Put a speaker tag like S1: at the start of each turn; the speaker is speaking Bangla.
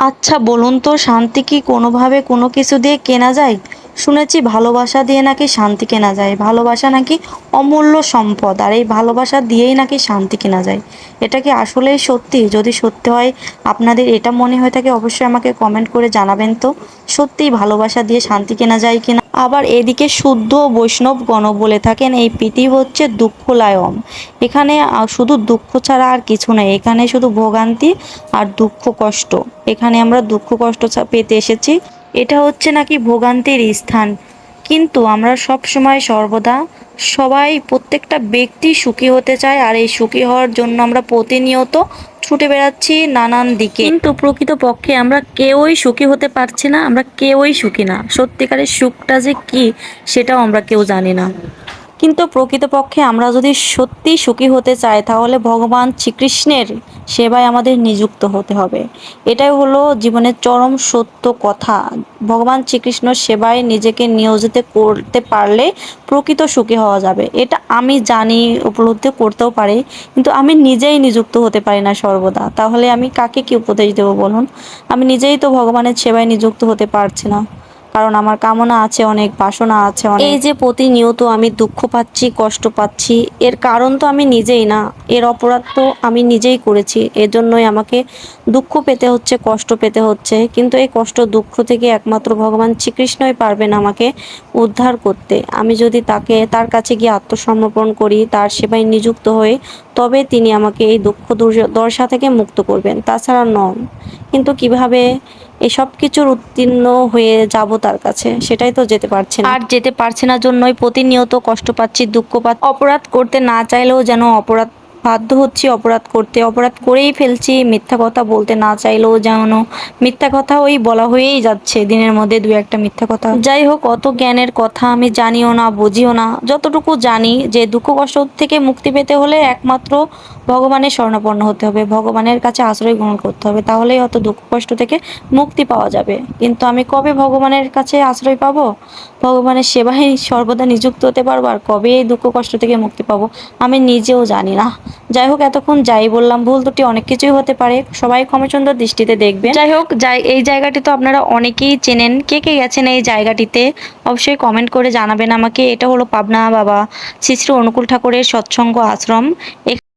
S1: আচ্ছা বলুন তো, শান্তি কি কোনোভাবে কোনো কিছু দিয়ে কেনা যায়? শুনেছি ভালোবাসা দিয়ে নাকি শান্তি কেনা যায়। ভালোবাসা নাকি অমূল্য সম্পদ, আর এই ভালোবাসা দিয়েই নাকি শান্তি কেনা যায়। এটা কি আসলেই সত্যি? যদি সত্যি হয়, আপনাদের এটা মনে হয়ে থাকে, অবশ্যই আমাকে কমেন্ট করে জানাবেন তো। সত্যিই ভালোবাসা দিয়ে শান্তি কেনা যায় কিনা। আবার এদিকে শুদ্ধ বৈষ্ণবগণ বলে থাকেন এই পৃথিবী হচ্ছে দুঃখলায়ম। এখানে শুধু দুঃখ ছাড়া আর কিছু নেই, এখানে শুধু ভোগান্তি আর দুঃখ কষ্ট। এখানে আমরা দুঃখ কষ্ট পেতে এসেছি। এটা হচ্ছে নাকি ভোগান্তির স্থান। কিন্তু আমরা সব সময় সর্বদা সবাই প্রত্যেকটা ব্যক্তি সুখী হতে চায়, আর এই সুখী হওয়ার জন্য আমরা প্রতিনিয়ত ছুটে বেড়াচ্ছি নানান দিকে। কিন্তু প্রকৃতপক্ষে আমরা কেউই সুখী হতে পারছি না, আমরা কেউই সুখী না। সত্যিকারের সুখটা যে কি, সেটাও আমরা কেউ জানি না। কিন্তু প্রকৃতপক্ষে আমরা যদি সত্যি সুখী হতে চাই, তাহলে ভগবান শ্রীকৃষ্ণের সেবায় আমাদের নিযুক্ত হতে হবে। এটাই হলো জীবনের চরম সত্য কথা। ভগবান শ্রীকৃষ্ণের সেবায় নিজেকে নিয়োজিত করতে পারলে প্রকৃত সুখী হওয়া যাবে। এটা আমি জানি, উপলব্ধি করতেও পারি, কিন্তু আমি নিজেই নিযুক্ত হতে পারি না সর্বদা। তাহলে আমি কাকে কি উপদেশ দেবো বলুন? আমি নিজেই তো ভগবানের সেবায় নিযুক্ত হতে পারছি না, কারণ আমার কামনা আছে অনেক, বাসনা আছে অনেক। এই যে প্রতিনিয়ত আমি দুঃখ পাচ্ছি, কষ্ট পাচ্ছি, এর কারণ তো আমি নিজেই না। এর অপরাধ তো আমি নিজেই করেছি। এজন্যই আমাকে দুঃখ পেতে হচ্ছে, কষ্ট পেতে হচ্ছে। কিন্তু এই কষ্ট দুঃখ থেকে একমাত্র ভগবান শ্রীকৃষ্ণই পারবেন আমাকে উদ্ধার করতে। আমি যদি তার কাছে গিয়ে আত্মসমর্পণ করি, তার সেবায় নিযুক্ত হয়ে, তবে তিনি আমাকে এই দুঃখ দশা থেকে মুক্ত করবেন, তাছাড়া নন। কিন্তু কিভাবে এসব কিছুর উত্তীর্ণ হয়ে যাব তার কাছে, সেটাই তো যেতে পারছি না। আর যেতে পারছি না জন্যই প্রতিনিয়ত কষ্ট পাচ্ছি, দুঃখ পাচ্ছি। অপরাধ করতে না চাইলেও যেন বাধ্য হচ্ছি অপরাধ করতে, অপরাধ করেই ফেলছি। মিথ্যা কথা বলতে না চাইলেও যেন মিথ্যা কথা ওই বলা হয়েই যাচ্ছে, দিনের মধ্যে দু একটা মিথ্যা কথা। যাই হোক, অত জ্ঞানের কথা আমি জানিও না, বুঝিও না। যতটুকু জানি যে দুঃখ কষ্ট থেকে মুক্তি পেতে হলে একমাত্র ভগবানের শরণাপন্ন হতে হবে, ভগবানের কাছে আশ্রয় গ্রহণ করতে হবে, তাহলেই হয়তো দুঃখ কষ্ট থেকে মুক্তি পাওয়া যাবে। কিন্তু আমি কবে ভগবানের কাছে আশ্রয় পাবো, ভগবানের সেবায় সর্বদা নিযুক্ত হতে পারবো, আর কবে এই দুঃখ কষ্ট থেকে মুক্তি পাবো, আমি নিজেও জানি না। যাই হোক, এতক্ষণ যাই বললাম, ভুল ত্রুটি অনেক কিছুই হতে পারে, সবাই ক্ষমাসুন্দর দৃষ্টিতে দেখবেন। যাই হোক, এই জায়গাটি তো আপনারা অনেকেই চেনেন। কে কে গেছেন এই জায়গাটিতে অবশ্যই কমেন্ট করে জানাবেন আমাকে। এটা হলো পাবনা বাবা শ্রী শ্রী অনুকূল ঠাকুরের সৎসঙ্গ আশ্রম।